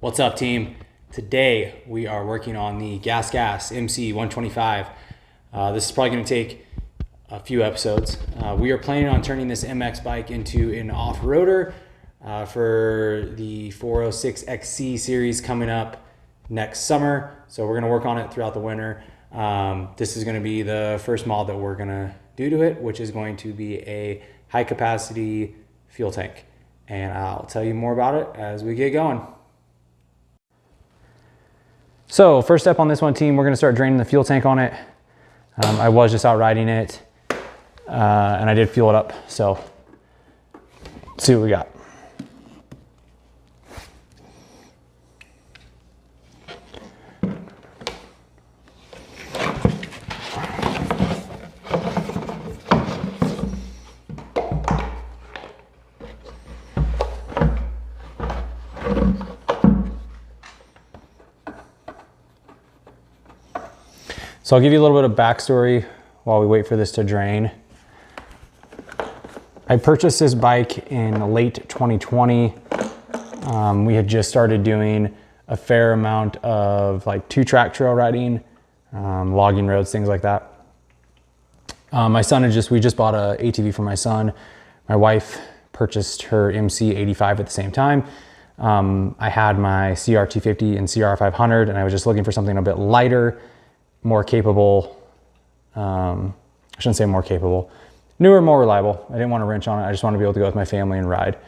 What's up, team? Today we are working on the GasGas MC125. This is probably going to take a few episodes. We are planning on turning this MX bike into an off-roader for the 406XC series coming up next summer. So we're going to work on it throughout the winter. This is going to be the first mod that we're going to do to it, which is going to be a high-capacity fuel tank. And I'll tell you more about it as we get going. So first step on this one, team, we're gonna start draining the fuel tank on it. I was just out riding it and I did fuel it up. So let's see what we got. So I'll give you a little bit of backstory while we wait for this to drain. I purchased this bike in late 2020. We had just started doing a fair amount of like 2-track trail riding, logging roads, things like that. We just bought a ATV for my son. My wife purchased her MC85 at the same time. I had my CR250 and CR500, and I was just looking for something a bit lighter, more capable. I shouldn't say more capable, newer, more reliable. I didn't want to wrench on it. I just wanted to be able to go with my family and ride.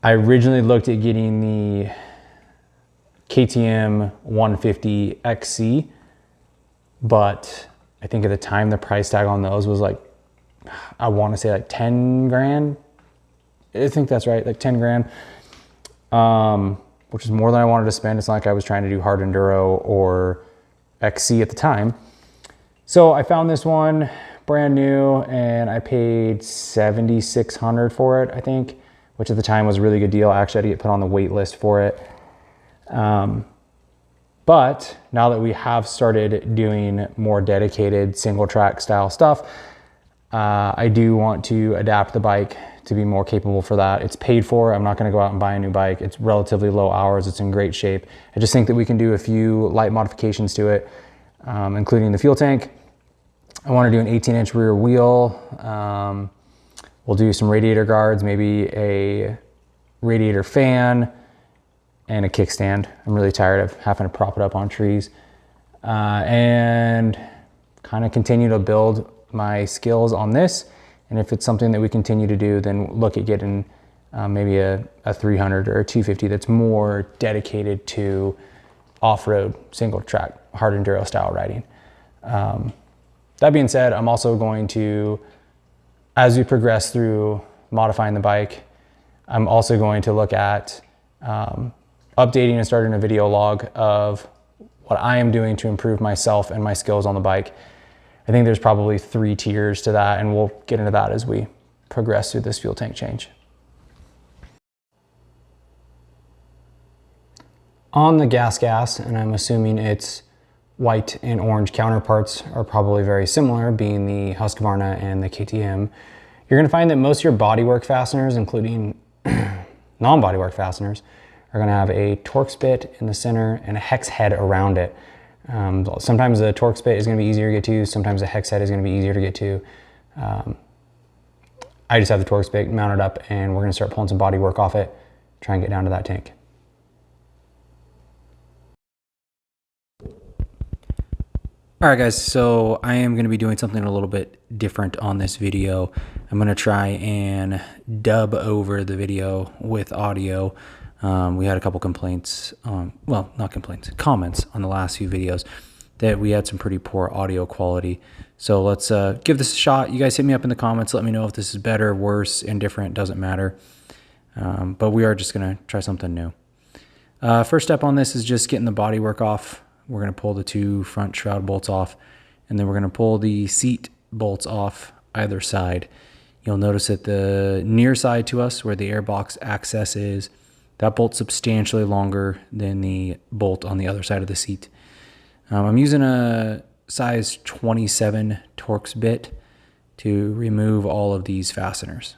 I originally looked at getting the KTM 150 XC, but I think at the time the price tag on those was like, I want to say like 10 grand. I think that's right, like 10 grand, which is more than I wanted to spend. It's not like I was trying to do hard enduro or XC at the time. So I found this one brand new and I paid $7,600 for it, I think, which at the time was a really good deal. I actually had to get put on the wait list for it. But now that we have started doing more dedicated single track style stuff, I do want to adapt the bike to be more capable for that. It's paid for. I'm not going to go out and buy a new bike. It's relatively low hours. It's in great shape. I just think that we can do a few light modifications to it, including the fuel tank. I want to do an 18-inch rear wheel. We'll do some radiator guards, maybe a radiator fan and a kickstand. I'm really tired of having to prop it up on trees, and kind of continue to build my skills on this. And if it's something that we continue to do, then look at getting maybe a 300 or a 250 that's more dedicated to off-road, single track, hard enduro style riding. That being said, I'm also going to, as we progress through modifying the bike, I'm also going to look at updating and starting a video log of what I am doing to improve myself and my skills on the bike. I think there's probably 3 tiers to that, and we'll get into that as we progress through this fuel tank change. On the GasGas, and I'm assuming its white and orange counterparts are probably very similar, being the Husqvarna and the KTM, you're gonna find that most of your bodywork fasteners, including non-bodywork fasteners, are gonna have a Torx bit in the center and a hex head around it. Sometimes the Torx bit is going to be easier to get to. Sometimes the hex head is going to be easier to get to. I just have the Torx bit mounted up, and we're going to start pulling some body work off it, try and get down to that tank. All right, guys, so I am going to be doing something a little bit different on this video. I'm going to try and dub over the video with audio. We had a couple complaints, well, not complaints, comments on the last few videos that we had some pretty poor audio quality. So let's give this a shot. You guys hit me up in the comments. Let me know if this is better, worse, indifferent, doesn't matter. But we are just going to try something new. First step on this is just getting the body work off. We're going to pull the 2 front shroud bolts off, and then we're going to pull the seat bolts off either side. You'll notice that the near side to us, where the airbox access is, that bolt's substantially longer than the bolt on the other side of the seat. I'm using a size 27 Torx bit to remove all of these fasteners.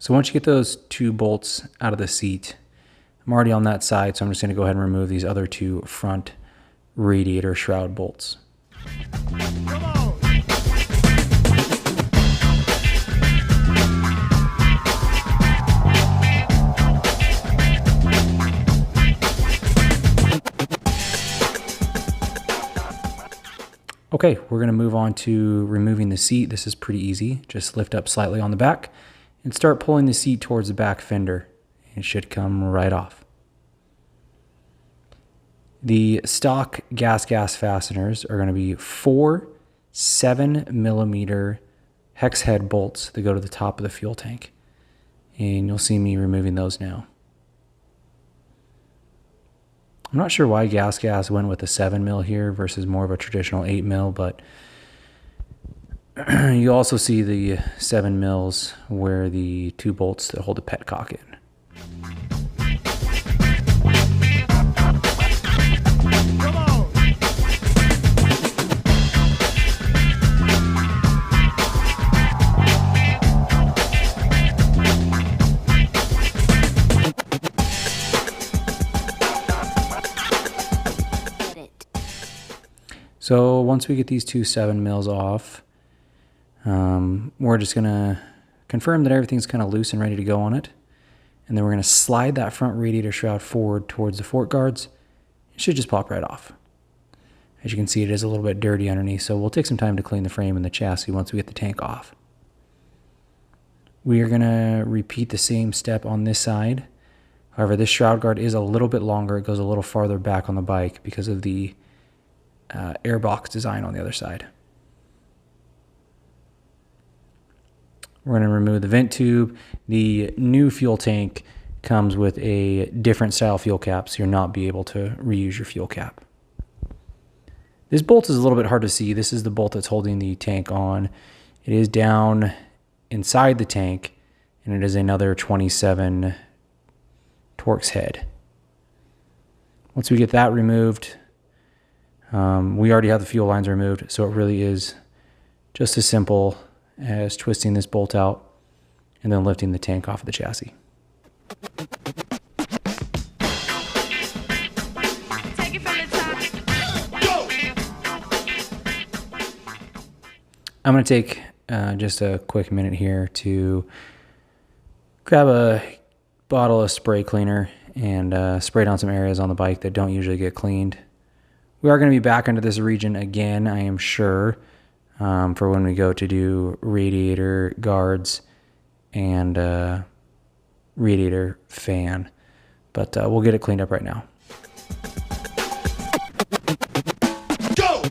So once you get those 2 bolts out of the seat, I'm already on that side, so I'm just going to go ahead and remove these other 2 front radiator shroud bolts. Okay, we're going to move on to removing the seat. This is pretty easy. Just lift up slightly on the back and start pulling the seat towards the back fender. It should come right off. The stock GasGas fasteners are going to be 4 7mm hex head bolts that go to the top of the fuel tank. And you'll see me removing those now. I'm not sure why GasGas went with a 7mm here versus more of a traditional 8mm, but you also see the 7mm where the 2 bolts that hold the petcock in. So once we get these 2 7mm off, we're just going to confirm that everything's kind of loose and ready to go on it. And then we're going to slide that front radiator shroud forward towards the fork guards. It should just pop right off. As you can see, it is a little bit dirty underneath, so we'll take some time to clean the frame and the chassis once we get the tank off. We are going to repeat the same step on this side. However, this shroud guard is a little bit longer. It goes a little farther back on the bike because of the airbox design on the other side. We're going to remove the vent tube. The new fuel tank comes with a different style fuel cap, so you'll not be able to reuse your fuel cap. This bolt is a little bit hard to see. This is the bolt that's holding the tank on. It is down inside the tank, and it is another 27 Torx head. Once we get that removed, we already have the fuel lines removed, so it really is just as simple as twisting this bolt out and then lifting the tank off of the chassis. Take it from the top. Go! I'm going to take just a quick minute here to grab a bottle of spray cleaner and spray down some areas on the bike that don't usually get cleaned. We are going to be back into this region again, I am sure, for when we go to do radiator guards and radiator fan. But we'll get it cleaned up right now. Go!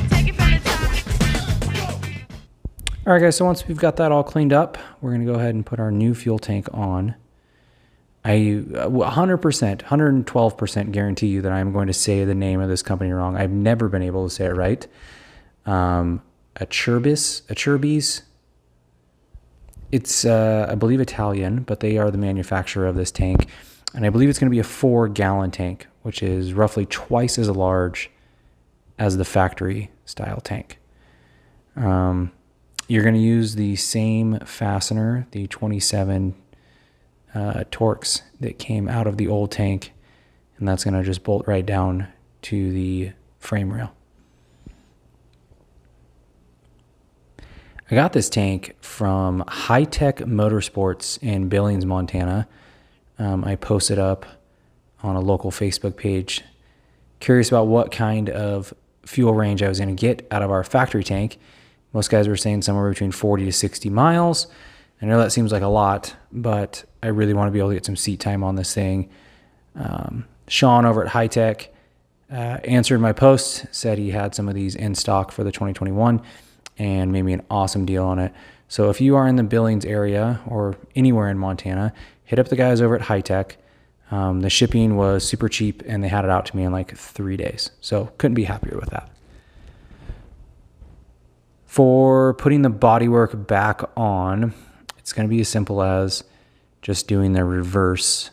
Take it from the top. Go! All right, guys, so once we've got that all cleaned up, we're going to go ahead and put our new fuel tank on. I 100%, 112% guarantee you that I'm going to say the name of this company wrong. I've never been able to say it right. Acerbis. It's, I believe, Italian, but they are the manufacturer of this tank. And I believe it's going to be a 4-gallon tank, which is roughly twice as large as the factory style tank. You're going to use the same fastener, the 27 Torx that came out of the old tank, and that's going to just bolt right down to the frame rail. I got this tank from High Tech Motorsports in Billings, Montana. I posted up on a local Facebook page, curious about what kind of fuel range I was going to get out of our factory tank. Most guys were saying somewhere between 40 to 60 miles. I know that seems like a lot, but I really want to be able to get some seat time on this thing. Sean over at High Tech answered my post, said he had some of these in stock for the 2021 and made me an awesome deal on it. So if you are in the Billings area or anywhere in Montana, hit up the guys over at High Tech. The shipping was super cheap and they had it out to me in like 3 days. So couldn't be happier with that. For putting the bodywork back on, it's going to be as simple as just doing the reverse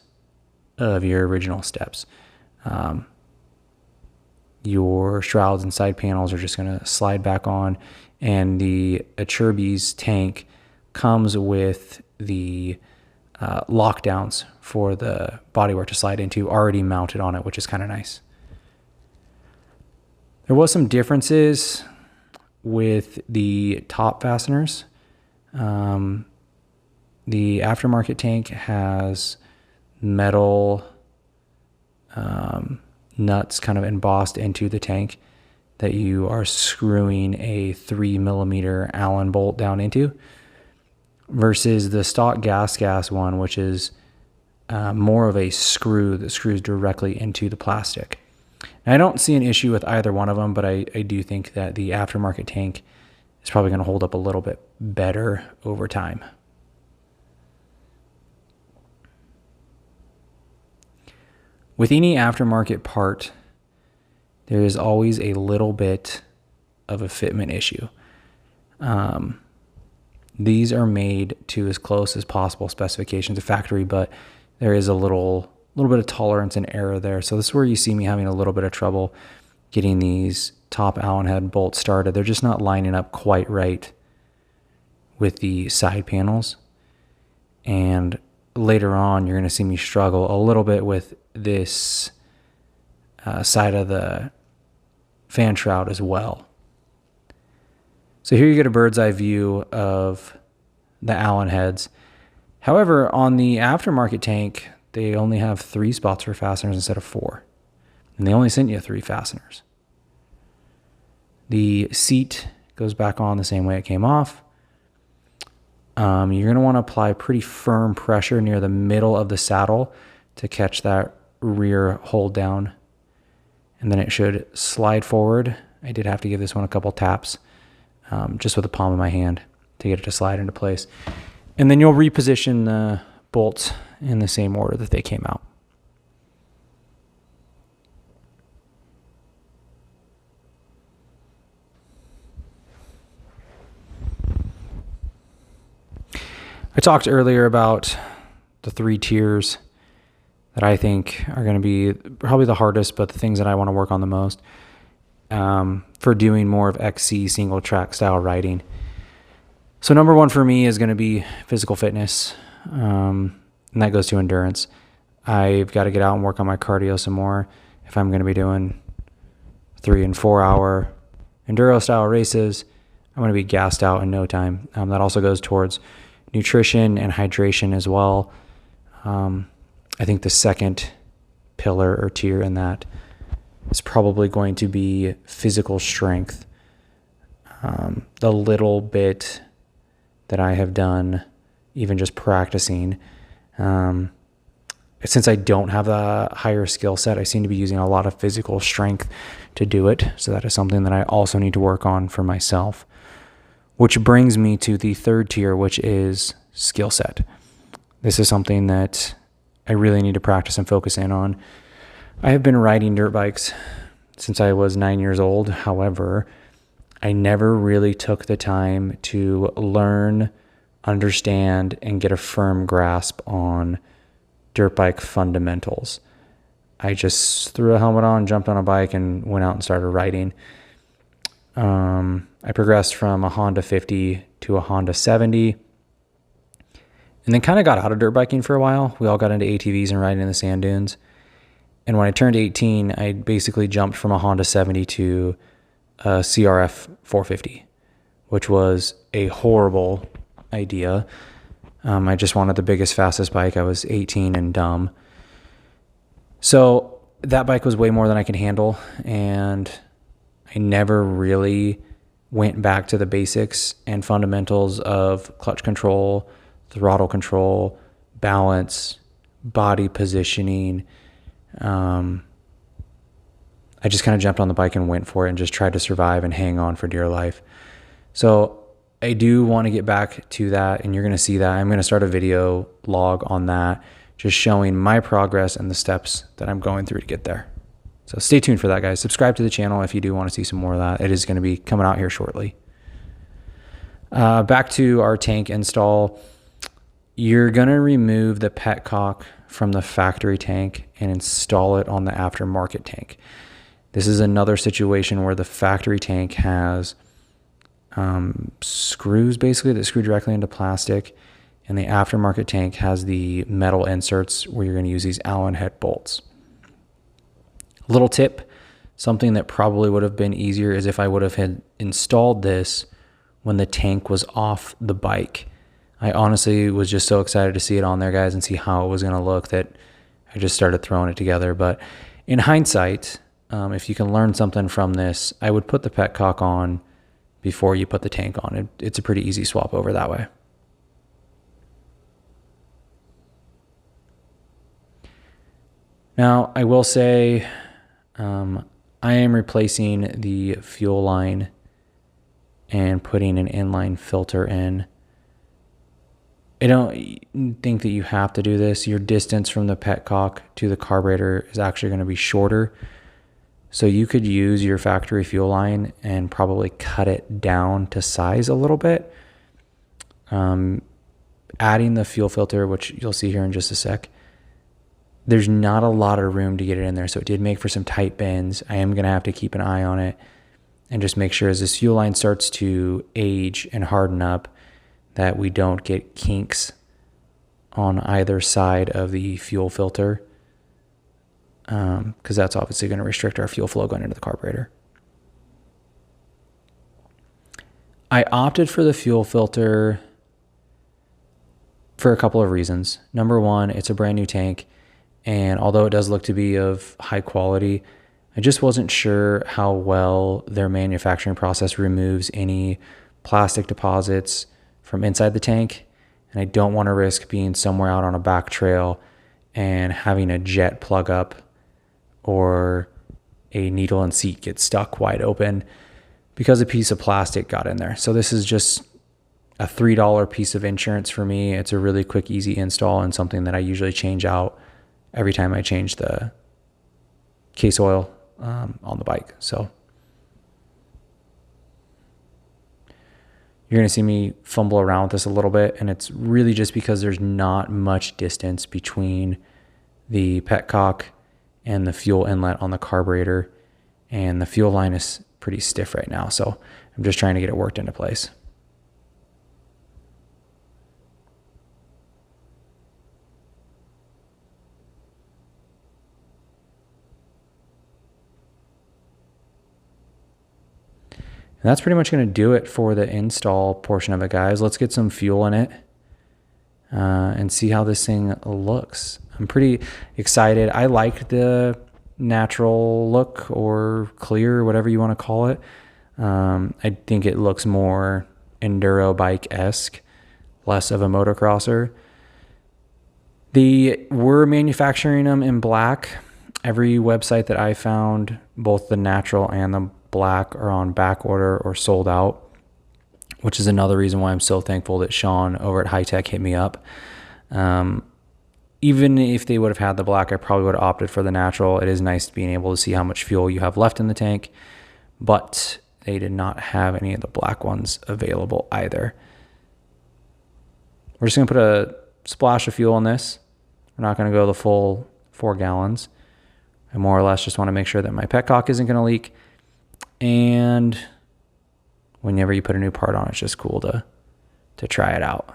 of your original steps. your shrouds and side panels are just going to slide back on. And the Acerbis tank comes with the lockdowns for the bodywork to slide into already mounted on it, which is kind of nice. There was some differences with the top fasteners. The aftermarket tank has metal nuts kind of embossed into the tank that you are screwing a 3mm Allen bolt down into, versus the stock GasGas one, which is more of a screw that screws directly into the plastic. Now, I don't see an issue with either one of them, but I do think that the aftermarket tank is probably going to hold up a little bit better over time. With any aftermarket part, there is always a little bit of a fitment issue. These are made to as close as possible specifications of factory, but there is a little bit of tolerance and error there. So this is where you see me having a little bit of trouble getting these top Allen head bolts started. They're just not lining up quite right with the side panels. And later on, you're going to see me struggle a little bit with this side of the fan shroud as well. So here you get a bird's eye view of the Allen heads. However, on the aftermarket tank, they only have 3 spots for fasteners instead of 4. And they only sent you 3 fasteners. The seat goes back on the same way it came off. You're going to want to apply pretty firm pressure near the middle of the saddle to catch that rear hold down. And then it should slide forward. I did have to give this one a couple taps just with the palm of my hand to get it to slide into place. And then you'll reposition the bolts in the same order that they came out. I talked earlier about the 3 tiers that I think are going to be probably the hardest, but the things that I want to work on the most for doing more of XC single track style riding. So number 1 for me is going to be physical fitness, and that goes to endurance. I've got to get out and work on my cardio some more if I'm going to be doing 3 and 4 hour enduro style races. I'm going to be gassed out in no time. That also goes towards nutrition and hydration as well. I think the second pillar or tier in that is probably going to be physical strength. The little bit that I have done, even just practicing, since I don't have the higher skill set, I seem to be using a lot of physical strength to do it. So that is something that I also need to work on for myself. Which brings me to the 3rd tier, which is skill set. This is something that I really need to practice and focus in on. I have been riding dirt bikes since I was 9 years old. However, I never really took the time to learn, understand, and get a firm grasp on dirt bike fundamentals. I just threw a helmet on, jumped on a bike, and went out and started riding. I progressed from a Honda 50 to a Honda 70, and then kind of got out of dirt biking for a while. We all got into ATVs and riding in the sand dunes. And when I turned 18, I basically jumped from a Honda 70 to a CRF 450, which was a horrible idea. I just wanted the biggest, fastest bike. I was 18 and dumb. So that bike was way more than I could handle, and I never really went back to the basics and fundamentals of clutch control, throttle control, balance, body positioning. I just kind of jumped on the bike and went for it and just tried to survive and hang on for dear life. So I do want to get back to that, and you're going to see that. I'm going to start a video log on that, just showing my progress and the steps that I'm going through to get there. So stay tuned for that, guys. Subscribe to the channel if you do want to see some more of that. It is going to be coming out here shortly. Back to our tank install. You're going to remove the petcock from the factory tank and install it on the aftermarket tank. This is another situation where the factory tank has screws basically that screw directly into plastic, and the aftermarket tank has the metal inserts where you're going to use these Allen head bolts. Little tip, something that probably would have been easier is if I would have had installed this when the tank was off the bike. I honestly was just so excited to see it on there, guys, and see how it was going to look that I just started throwing it together. But in hindsight, if you can learn something from this, I would put the petcock on before you put the tank on. It's a pretty easy swap over that way. Now, I will say I am replacing the fuel line and putting an inline filter in. I don't think that you have to do this. Your distance from the petcock to the carburetor is actually going to be shorter. So you could use your factory fuel line and probably cut it down to size a little bit. Adding the fuel filter, which you'll see here in just a sec, there's not a lot of room to get it in there. So it did make for some tight bends. I am going to have to keep an eye on it and just make sure as this fuel line starts to age and harden up that we don't get kinks on either side of the fuel filter, because that's obviously going to restrict our fuel flow going into the carburetor. I opted for the fuel filter for a couple of reasons. Number one, it's a brand new tank, and although it does look to be of high quality, I just wasn't sure how well their manufacturing process removes any plastic deposits from inside the tank, and I don't want to risk being somewhere out on a back trail and having a jet plug up or a needle and seat get stuck wide open because a piece of plastic got in there. So this is just a $3 piece of insurance for me. It's a really quick, easy install and something that I usually change out every time I change the case oil on the bike. So you're going to see me fumble around with this a little bit, and it's really just because there's not much distance between the petcock and the fuel inlet on the carburetor, and the fuel line is pretty stiff right now, so I'm just trying to get it worked into place. And that's pretty much going to do it for the install portion of it, guys. Let's get some fuel in it and see how this thing looks. I'm pretty excited. I like the natural look or clear, whatever you want to call it. I think it looks more enduro bike-esque, less of a motocrosser. We're manufacturing them in black. Every website that I found, both the natural and the black, are on back order or sold out, which is another reason why I'm so thankful that Sean over at High Tech hit me up. Even if they would have had the black, I probably would have opted for the natural. It is nice being able to see how much fuel you have left in the tank, but they did not have any of the black ones available either. We're just going to put a splash of fuel in this. We're not going to go the full 4 gallons. I more or less just want to make sure that my petcock isn't going to leak. And whenever you put a new part on, it's just cool to try it out.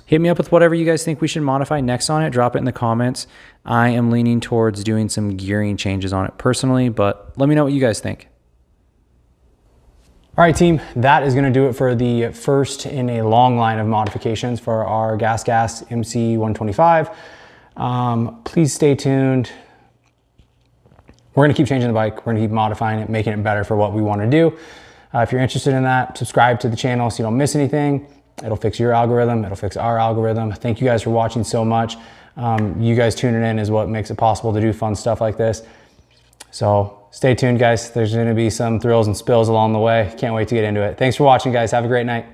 Hit me up with whatever you guys think we should modify next on it. Drop it in the comments. I am leaning towards doing some gearing changes on it personally, but let me know what you guys think. All right, team, that is gonna do it for the first in a long line of modifications for our GasGas MC125. Please stay tuned. We're gonna keep changing the bike. We're gonna keep modifying it, making it better for what we wanna do. If you're interested in that, subscribe to the channel so you don't miss anything. It'll fix your algorithm, it'll fix our algorithm. Thank you guys for watching so much. You guys tuning in is what makes it possible to do fun stuff like this. So stay tuned, guys. There's gonna be some thrills and spills along the way. Can't wait to get into it. Thanks for watching, guys. Have a great night.